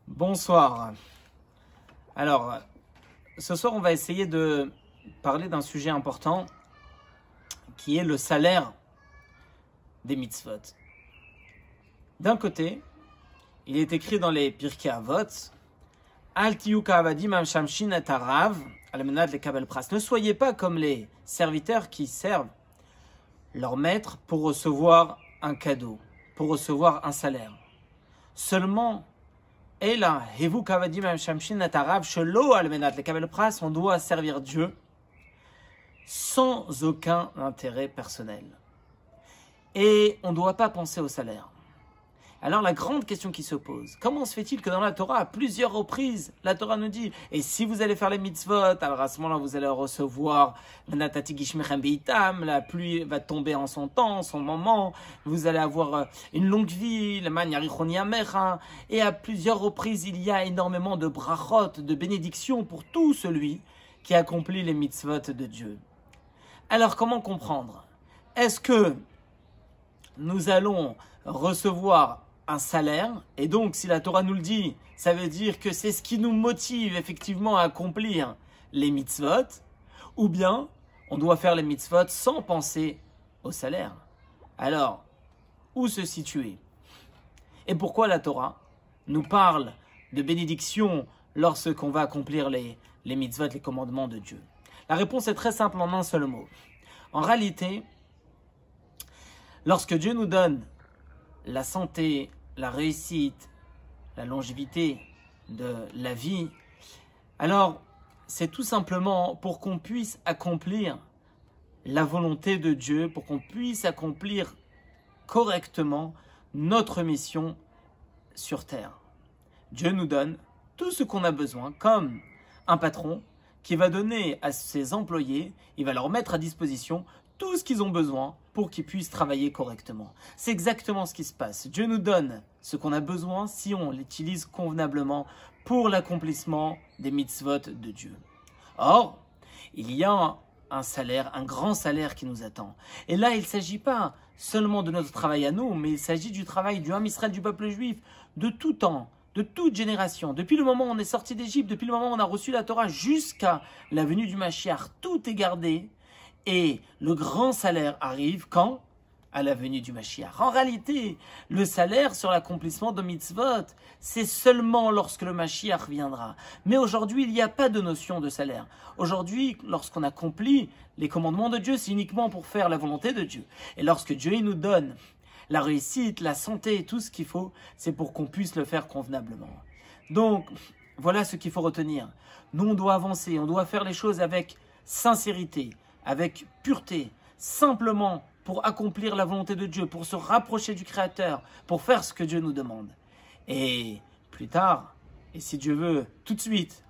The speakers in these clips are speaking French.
Bonsoir. Alors, ce soir, on va essayer de parler d'un sujet important qui est le salaire des mitzvot. D'un côté, il est écrit dans les Pirkei Avot, Al tiyu ka'avadim hamshamshin et harav al menat lekabel pras. Ne soyez pas comme les serviteurs qui servent leur maître pour recevoir un cadeau, pour recevoir un salaire. Seulement, on doit servir Dieu sans aucun intérêt personnel. Et on ne doit pas penser au salaire. Alors la grande question qui se pose, comment se fait-il que dans la Torah, à plusieurs reprises, la Torah nous dit, et si vous allez faire les mitzvot, alors à ce moment-là, vous allez recevoir la pluie va tomber en son temps, en son moment, vous allez avoir une longue vie, et à plusieurs reprises, il y a énormément de brachot, de bénédictions pour tout celui qui accomplit les mitzvot de Dieu. Alors comment comprendre? Est-ce que nous allons recevoir un salaire, et donc si la Torah nous le dit, ça veut dire que c'est ce qui nous motive effectivement à accomplir les mitzvot, ou bien on doit faire les mitzvot sans penser au salaire. Alors, où se situer? Et pourquoi la Torah nous parle de bénédiction lorsqu'on va accomplir les mitzvot, les commandements de Dieu? La réponse est très simple en un seul mot. En réalité, lorsque Dieu nous donne la santé, la réussite, la longévité de la vie, alors c'est tout simplement pour qu'on puisse accomplir la volonté de Dieu, pour qu'on puisse accomplir correctement notre mission sur terre. Dieu nous donne tout ce qu'on a besoin, comme un patron qui va donner à ses employés, il va leur mettre à disposition tout ce qu'ils ont besoin pour qu'ils puissent travailler correctement. C'est exactement ce qui se passe. Dieu nous donne ce qu'on a besoin si on l'utilise convenablement pour l'accomplissement des mitzvot de Dieu. Or, il y a un salaire, un grand salaire qui nous attend. Et là, il ne s'agit pas seulement de notre travail à nous, mais il s'agit du travail du Ham Israël, du peuple juif, de tout temps, de toute génération. Depuis le moment où on est sorti d'Égypte, depuis le moment où on a reçu la Torah, jusqu'à la venue du Mashiach, tout est gardé. Et le grand salaire arrive quand? À la venue du Mashiach. En réalité, le salaire sur l'accomplissement de mitzvot, c'est seulement lorsque le Mashiach viendra. Mais aujourd'hui, il n'y a pas de notion de salaire. Aujourd'hui, lorsqu'on accomplit les commandements de Dieu, c'est uniquement pour faire la volonté de Dieu. Et lorsque Dieu il nous donne la réussite, la santé, tout ce qu'il faut, c'est pour qu'on puisse le faire convenablement. Donc, voilà ce qu'il faut retenir. Nous, on doit avancer, on doit faire les choses avec sincérité, avec pureté, simplement pour accomplir la volonté de Dieu, pour se rapprocher du Créateur, pour faire ce que Dieu nous demande. Et plus tard, et si Dieu veut, tout de suite,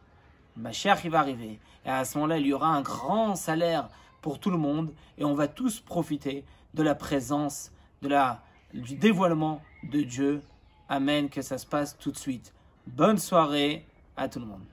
Mashiach il va arriver. Et à ce moment-là, il y aura un grand salaire pour tout le monde et on va tous profiter de la présence, du dévoilement de Dieu. Amen, que ça se passe tout de suite. Bonne soirée à tout le monde.